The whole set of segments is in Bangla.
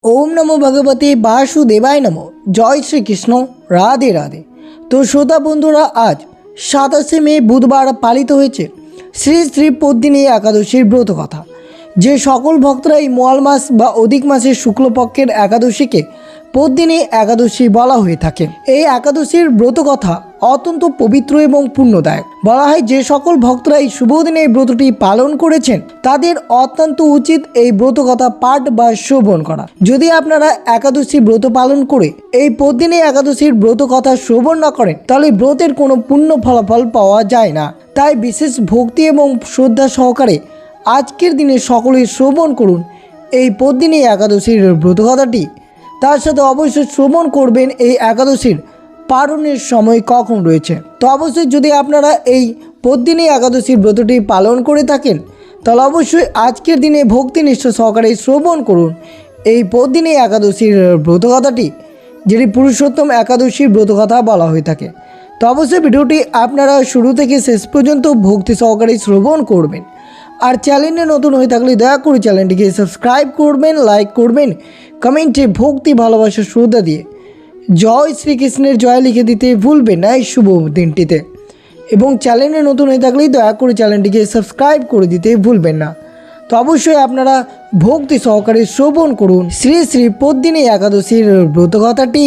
ओम नमो भगवते वासुदेवाय नमो। जय श्री कृष्ण। राधे राधे। तो श्रोता बंधुरा आज 27 मे बुधवार पालित হয়েছে শ্রী শ্রী পদ্মিনী একাদশীর ব্রত কথা। যে সকল ভক্তরা এই মল মাস বা অধিক মাসের শুক্লপক্ষের একাদশীকে পদ্মিনী একাদশী বলা হয়ে থাকে। এই একাদশীর ব্রত কথা অত্যন্ত পবিত্র এবং পুণ্যদায়ক। বলা হয় যে সকল ভক্তরা এই শুভ দিনে এই ব্রতটি পালন করেছেন তাদের অত্যন্ত উচিত এই ব্রত কথা পাঠ বা শ্রবণ করা। যদি আপনারা একাদশী ব্রত পালন করে এই পদ্মিনী একাদশীর ব্রত কথা শ্রবণ না করেন তাহলে ব্রতের কোনো পুণ্য ফলাফল পাওয়া যায় না। তাই বিশেষ ভক্তি এবং শ্রদ্ধা সহকারে আজকের দিনে সকলে শ্রবণ করুন এই পদ্মিনী একাদশীর ব্রত কথাটি। তার সাথে অবশ্যই শ্রবণ করবেন এই একাদশীর পালনের সময় কখন রয়েছে। তো অবশ্যই যদি আপনারা এই পদ্মিনী একাদশীর ব্রতটি পালন করে থাকেন তাহলে অবশ্যই আজকের দিনে ভক্তিনিষ্ঠ সহকারে শ্রবণ করুন এই পদ্মিনী একাদশীর ব্রত কথাটি, যেটি পুরুষোত্তম একাদশীর ব্রত কথা বলা হয়ে থাকে। তো অবশ্যই ভিডিওটি আপনারা শুরু থেকে শেষ পর্যন্ত ভক্তি সহকারে শ্রবণ করবেন। আর চ্যানেলে নতুন হয়ে থাকলে দয়া করে চ্যানেলটিকে সাবস্ক্রাইব করবেন, লাইক করবেন, কমেন্টে ভক্তি ভালোবাসা শ্রদ্ধা দিয়ে জয় শ্রীকৃষ্ণের জয় লিখে দিতে ভুলবেন না এই শুভ দিনটিতে। এবং চ্যানেলে নতুন হয়ে থাকলেই দয়া করে চ্যানেলটিকে সাবস্ক্রাইব করে দিতে ভুলবেন না। তো অবশ্যই আপনারা ভক্তি সহকারে শ্রবণ করুন শ্রী শ্রী পদ্মিনী একাদশীর ব্রত কথাটি।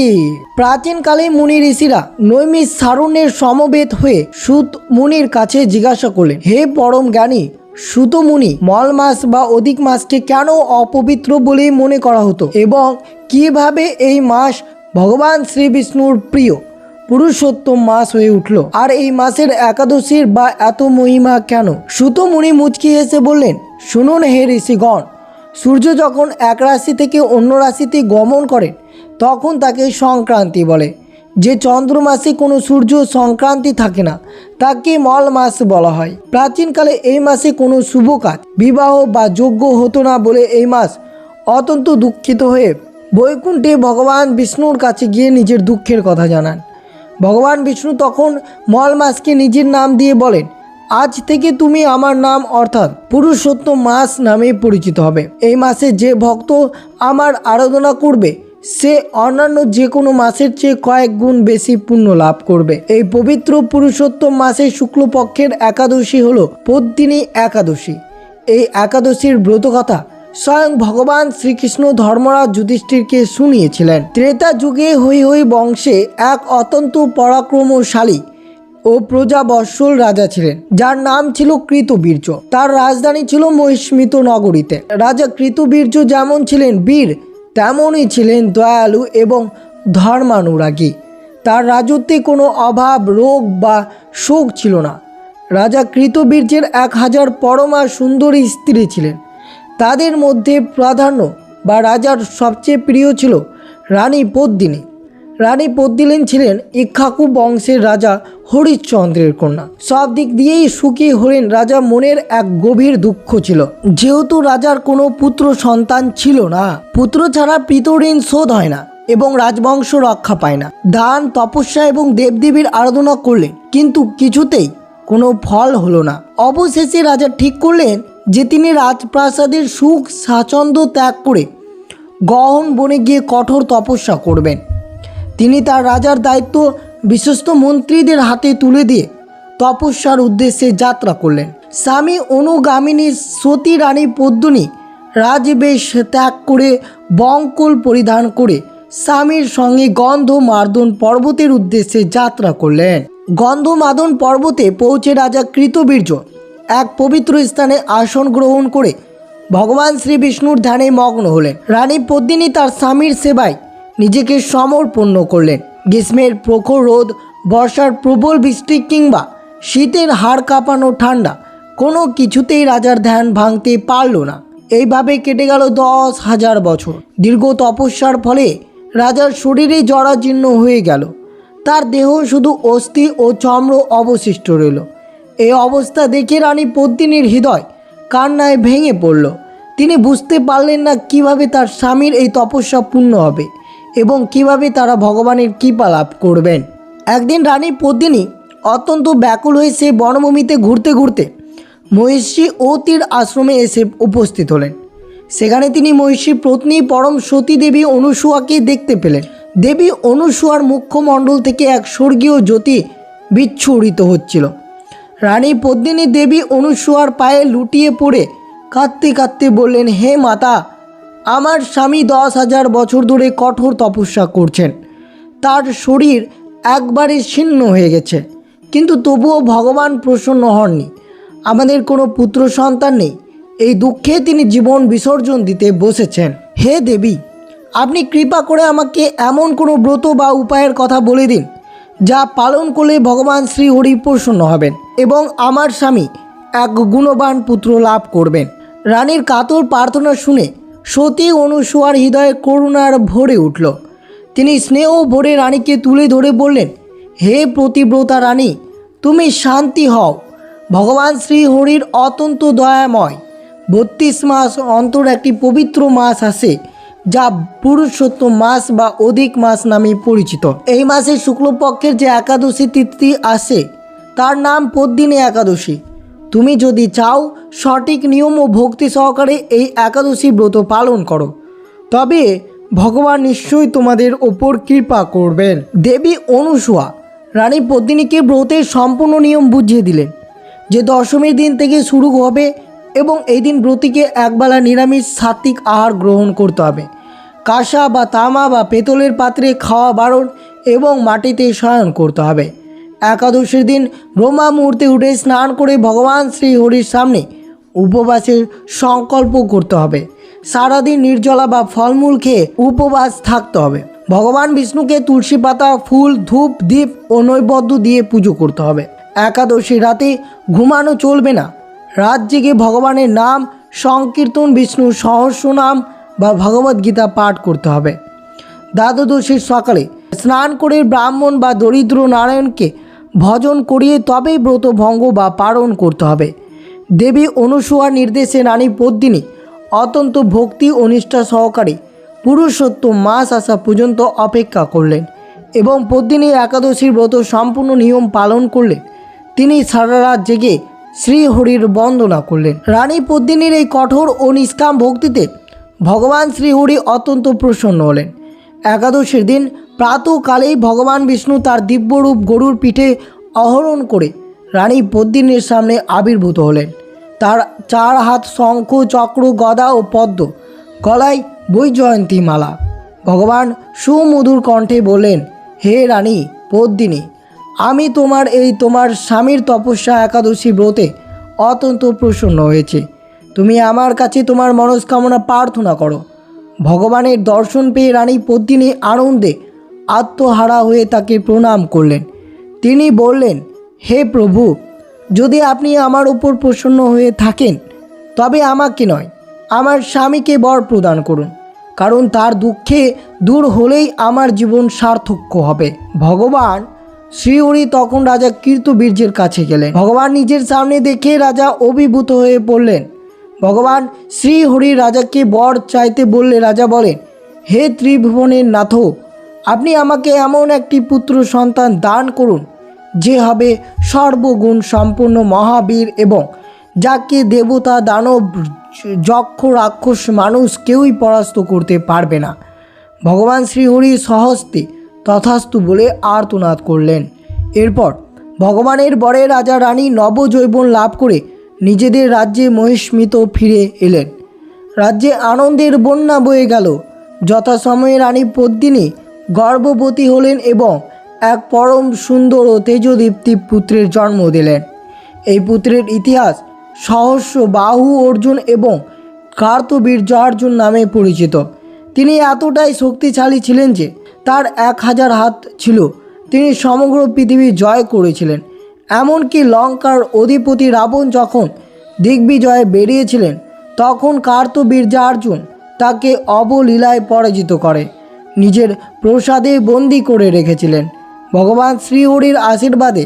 প্রাচীনকালে মুনি ঋষিরা নৈমিষ সারণ্যের সমবেত হয়ে সুত মুনির কাছে জিজ্ঞাসা করলেন, হে পরম জ্ঞানী সুত মুনি, মল মাস বা অধিক মাসকে কেন অপবিত্র বলে মনে করা হতো এবং কিভাবে এই মাস ভগবান শ্রী বিষ্ণুর প্রিয় পুরুষোত্তম মাস হয়ে উঠল, আর এই মাসের একাদশীর বা এত মহিমা কেন? সুত মুনি মুচকি হেসে বললেন, শুনুন হে ঋষিগণ, সূর্য যখন এক রাশি থেকে অন্য রাশিতে গমন করেন তখন তাকে সংক্রান্তি বলে। যে চন্দ্র মাসে কোনো সূর্য সংক্রান্তি থাকে না তাকে মল মাস বলা হয়। প্রাচীনকালে এই মাসে কোনো শুভ কাজ, বিবাহ বা যজ্ঞ হতো না বলে এই মাস অত্যন্ত দুঃখিত হয়ে বৈকুণ্ঠে ভগবান বিষ্ণুর কাছে গিয়ে নিজের দুঃখের কথা জানান। ভগবান বিষ্ণু তখন মল মাসকে নিজের নাম দিয়ে বলেন, আজ থেকে তুমি আমার নাম অর্থাৎ পুরুষোত্তম মাস নামে পরিচিত হবে। এই মাসে যে ভক্ত আমার আরাধনা করবে সে অন্যান্য যে কোনো মাসের চেয়ে কয়েক গুণ বেশি পুণ্য লাভ করবে। এই পবিত্র পুরুষোত্তম মাসের শুক্লপক্ষের একাদশী হল পদ্মিনী একাদশী। এই একাদশীর ব্রত কথা স্বয়ং ভগবান শ্রীকৃষ্ণ ধর্মরাজ যুধিষ্ঠিরকে শুনিয়েছিলেন। ত্রেতা যুগে হৈ বংশে এক অত্যন্ত পরাক্রমশালী ও প্রজাবৎসল রাজা ছিলেন যার নাম ছিল কৃতবীর্য। তার রাজধানী ছিল মহিষ্মিত নগরীতে। রাজা কৃতবীর্য যেমন ছিলেন বীর তেমনই ছিলেন দয়ালু এবং ধর্মানুরাগী। তার রাজত্বে কোনো অভাব, রোগ বা শোক ছিল না। রাজা কৃতবীর্যের 1000 পরমা সুন্দরী স্ত্রী ছিলেন। তাদের মধ্যে প্রাধান্য বা রাজার সবচেয়ে প্রিয় ছিল রানী পদ্মিনী। রানী পদ্মিনী ছিলেন ইক্ষ্বাকু বংশের রাজা হরিশ্চন্দ্রের কন্যা। সব দিক দিয়েই সুখী হলেন রাজা। মনের এক গভীর দুঃখ ছিল, যেহেতু রাজার কোনো পুত্র সন্তান ছিল না। পুত্র ছাড়া পিতৃঋণ শোধ হয় না এবং রাজবংশ রক্ষা পায় না। দান, তপস্যা এবং দেবদেবীর আরাধনা করলেন কিন্তু কিছুতেই কোনো ফল হলো না। অবশেষে রাজা ঠিক করলেন যে তিনি রাজপ্রাসাদের সুখ স্বাচ্ছন্দ্য ত্যাগ করে গহন বনে গিয়ে কঠোর তপস্যা করবেন। তিনি তার রাজার দায়িত্ব বিশ্বস্ত মন্ত্রীদের হাতে তুলে দিয়ে তপস্যার উদ্দেশ্যে যাত্রা করলেন। স্বামী অনুগামিনী সতী রানী পদ্মিনী রাজবেশ ত্যাগ করে বঙ্কল পরিধান করে স্বামীর সঙ্গে গন্ধমাদন পর্বতের উদ্দেশ্যে যাত্রা করলেন। গন্ধমাদন পর্বতে পৌঁছে রাজা কৃতবীর্য এক পবিত্র স্থানে আসন গ্রহণ করে ভগবান শ্রী বিষ্ণুর ধ্যানে মগ্ন হলেন। রানী পদ্মিনী তার স্বামীর সেবায় নিজেকে সমর্পণ করলেন। গ্রীষ্মের প্রখর রোদ, বর্ষার প্রবল বৃষ্টি কিংবা শীতের হাড় কাঁপানো ঠান্ডা কোনো কিছুতেই রাজার ধ্যান ভাঙতে পারল না। এইভাবে কেটে গেল 10,000 বছর। দীর্ঘ তপস্যার ফলে রাজার শরীরে জরাজীর্ণ হয়ে গেল। তার দেহ শুধু অস্থি ও চর্ম অবশিষ্ট রইল। এই অবস্থা দেখে রানী পদ্মিনীর হৃদয় কান্নায় ভেঙে পড়ল। তিনি বুঝতে পারলেন না কিভাবে তার স্বামীর এই তপস্যা পূর্ণ হবে এবং কিভাবে তারা ভগবানের কৃপা লাভ করবেন। একদিন রানী পদ্মিনী অত্যন্ত ব্যাকুল হয়ে সে বনভূমিতে ঘুরতে ঘুরতে মহিষী অতির আশ্রমে এসে উপস্থিত হলেন। সেখানে তিনি মহিষীর পত্নী পরম সতী দেবী অনুসূয়াকে দেখতে পেলেন। দেবী অনুসূয়ার মুখমণ্ডল থেকে এক স্বর্গীয় জ্যোতি বিচ্ছুরিত হচ্ছিল। রানী পদ্মিনী দেবী অনুসূয়ার পায়ে লুটিয়ে পড়ে কাঁদতে কাঁদতে বললেন, হে মাতা, আমার স্বামী 10,000 বছর ধরে কঠোর তপস্যা করছেন। তার শরীর একবারে ছিন্ন হয়ে গেছে, কিন্তু তবুও ভগবান প্রসন্ন হননি। আমাদের কোনো পুত্র সন্তান নেই। এই দুঃখে তিনি জীবন বিসর্জন দিতে বসেছেন। হে দেবী, আপনি কৃপা করে আমাকে এমন কোনো ব্রত বা উপায়ের কথা বলে দিন, যা পালন করলে ভগবান শ্রীহরি প্রসন্ন হবেন এবং আমার স্বামী এক গুণবান পুত্র লাভ করবেন। রানীর কাতর প্রার্থনা শুনে সতী অনুসূয়ার হৃদয়ে করুণার ভরে উঠল। তিনি স্নেহ ভরে রানীকে তুলে ধরে বললেন, হে প্রতিব্রতা রানী, তুমি শান্তি হও। ভগবান শ্রীহরির অত্যন্ত দয়াময়। 32 মাস অন্তর একটি পবিত্র মাস আসে, যা পুরুষোত্তম মাস বা অধিক মাস নামে পরিচিত। এই মাসে শুক্লপক্ষের যে একাদশী তিথি আসে তার নাম পদ্মিনী একাদশী। তুমি যদি চাও সঠিক নিয়ম ও ভক্তি সহকারে এই একাদশী ব্রত পালন করো, তবে ভগবান নিশ্চয়ই তোমাদের ওপর কৃপা করবেন। দেবী অনুসূয়া রানী পদ্মিনীকে ব্রতের সম্পূর্ণ নিয়ম বুঝিয়ে দিলেন, যে দশমীর দিন থেকে শুরু হবে এবং এই দিন ব্রতীকে একবেলা নিরামিষ সাত্ত্বিক আহার গ্রহণ করতে হবে। কাঁসা বা তামা বা পেতলের পাত্রে খাওয়া বারণ এবং মাটিতে শয়ন করতে হবে। একাদশীর দিন ব্রহ্মা মুহূর্তে উঠে স্নান করে ভগবান শ্রীহরির সামনে উপবাসের সংকল্প করতে হবে। সারাদিন নির্জলা বা ফলমূল খেয়ে উপবাস থাকতে হবে। ভগবান বিষ্ণুকে তুলসী পাতা, ফুল, ধূপ, দীপ ও নৈবেদ্য দিয়ে পুজো করতে হবে। একাদশী রাতে ঘুমানো চলবে না। রাত জেগে ভগবানের নাম সংকীর্তন, বিষ্ণুর সহস্রনাম বা ভগবদ্গীতা পাঠ করতে হবে। দ্বাদশীর সকালে স্নান করে ব্রাহ্মণ বা দরিদ্র নারায়ণকে ভজন করিয়ে তবেই ব্রত ভঙ্গ বা পালন করতে হবে। দেবী অনুসূয়ার নির্দেশে রানী পদ্মিনী অত্যন্ত ভক্তি ও নিষ্ঠা সহকারে পুরুষোত্তম মাস আসা পর্যন্ত অপেক্ষা করলেন এবং পদ্মিনী একাদশীর ব্রত সম্পূর্ণ নিয়ম পালন করলেন। তিনি সারা রাত জেগে শ্রীহরির বন্দনা করলেন। রানী পদ্মিনীর এই কঠোর ও নিষ্কাম ভক্তিতে ভগবান শ্রীহরি অত্যন্ত প্রসন্ন হলেন। একাদশীর দিন প্রাতঃকালেই ভগবান বিষ্ণু তার দিব্যরূপ গরুর পিঠে আরোহণ করে রানী পদ্মিনীর সামনে আবির্ভূত হলেন। তার 4 হাত শঙ্খ, চক্র, গদা ও পদ্ম, গলায় বৈজয়ন্তী মালা। ভগবান সুমধুর কণ্ঠে বললেন, হে রানী পদ্মিনী, আমি তোমার স্বামীর তপস্যা একাদশী ব্রতে অত্যন্ত প্রসন্ন হয়েছে। তুমি আমার কাছে তোমার মনস্কামনা প্রার্থনা করো। ভগবানের দর্শন পেয়ে রানী পদ্মিনী আনন্দে আত্মহারা হয়ে তাকে প্রণাম করলেন। তিনি বললেন, হে প্রভু, যদি আপনি আমার উপর প্রসন্ন হয়ে থাকেন তবে আমাকে নয়, আমার স্বামীকে বর প্রদান করুন, কারণ তার দুঃখে দূর হলেই আমার জীবন সার্থক হবে। ভগবান শ্রীহরি তখন রাজা কীর্তবীর্যের কাছে গেলেন। ভগবান নিজের সামনে দেখে রাজা অভিভূত হয়ে পড়লেন। ভগবান শ্রীহরি রাজাকে বর চাইতে বললে রাজা বলেন, হে ত্রিভুবনের নাথ, আপনি আমাকে এমন একটি পুত্র সন্তান দান করুন যে হবে সর্বগুণ সম্পন্ন মহাবীর এবং যাকে দেবতা, দানব, যক্ষ, রাক্ষস, মানুষ কেউই পরাস্ত করতে পারবে না। ভগবান শ্রীহরি সহস্তে তথাস্তু বলে আর্তনাদ করলেন। এরপর ভগবানের বরে রাজা রানী নবযৌবন লাভ করে নিজেদের রাজ্যে মহিষ্মিত ফিরে এলেন। রাজ্যে আনন্দের বন্যা বয়ে গেল। যথাসময়ে রানী পদ্মিনী গর্ভবতী হলেন এবং এক পরম সুন্দর ও তেজদীপ্তি পুত্রের জন্ম দিলেন। এই পুত্রের ইতিহাস সহস্র বাহু অর্জুন এবং কার্তবীর্য অর্জুন নামে পরিচিত। তিনি এতটাই শক্তিশালী ছিলেন যে তার 1000 হাত ছিল। তিনি সমগ্র পৃথিবী জয় করেছিলেন। এমনকি লঙ্কার অধিপতি রাবণ যখন দিগ্বিজয়ে বেরিয়েছিলেন তখন কার্তবীর্যার্জুন তাকে অবলীলায় পরাজিত করে নিজের প্রসাদে বন্দী করে রেখেছিলেন। ভগবান শ্রীহরির আশীর্বাদে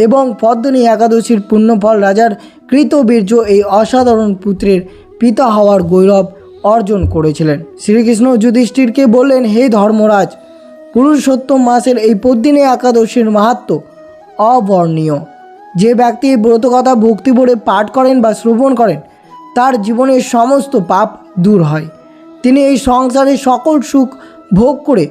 এবং পদ্মিনী একাদশীর পুণ্যফল রাজার কৃতবীর্য এই অসাধারণ পুত্রের পিতা হওয়ার গৌরব অর্জন করেছিলেন। শ্রীকৃষ্ণ যুধিষ্ঠিরকে বললেন, হে ধর্মরাজ, পুরুষোত্তম মাসের এই পদ্মিনী একাদশীর মাহাত্ম্য অবর্ণনীয়। যে ব্যক্তি ব্রতকথা ভক্তিভরে পাঠ করেন বা শ্রবণ করেন তার জীবনের সমস্ত পাপ দূর হয়। তিনি এই সংসারে সকল সুখ ভোগ করে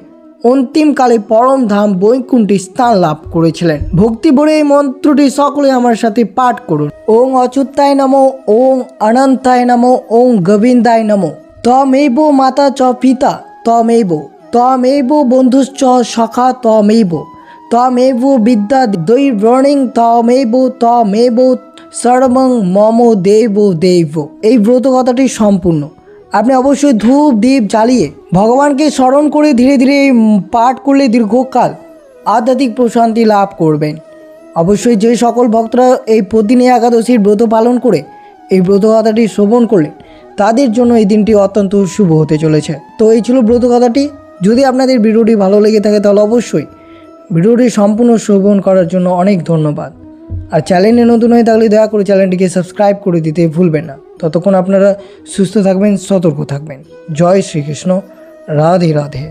অন্তিমকালে পরম ধাম বৈকুণ্ঠে স্থান লাভ করেছিলেন। ভক্তি ভরে এই মন্ত্রটি সকলে আমার সাথে পাঠ করুন। ওং অচ্যুতায় নমো, ওং অনন্তায় নমো, ওং গোবিন্দায় নমো। ত্বমেব মাতা চ পিতা ত্বমেব বন্ধুশ্চ সখা ত্বমেব বিদ্যা দৈবর্ণিং ত্বমেব সর্বং মম দেব। এই ব্রত কথাটি সম্পূর্ণ আপনি অবশ্যই ধূপ দীপ জ্বালিয়ে ভগবানকে স্মরণ করে ধীরে ধীরে পাঠ করলে দীর্ঘকাল আধ্যাত্মিক প্রশান্তি লাভ করবেন। অবশ্যই যে সকল ভক্তরা এই প্রতিদিন একাদশীর ব্রত পালন করে এই ব্রত কথাটি শ্রবণ করলেন তাদের জন্য এই দিনটি অত্যন্ত শুভ হতে চলেছে। তো এই ছিল ব্রত কথাটি। যদি আপনাদের ভিডিওটি ভালো লেগে থাকে তাহলে অবশ্যই ভিডিওটি সম্পূর্ণ শ্রবণ করার জন্য অনেক ধন্যবাদ। আর চ্যানেলে নতুন হয়ে থাকলে দয়া করে চ্যানেলটিকে সাবস্ক্রাইব করে দিতে ভুলবেন না। ততক্ষণ আপনারা সুস্থ থাকবেন, সতর্ক থাকবেন। জয় শ্রীকৃষ্ণ, রাধে রাধে।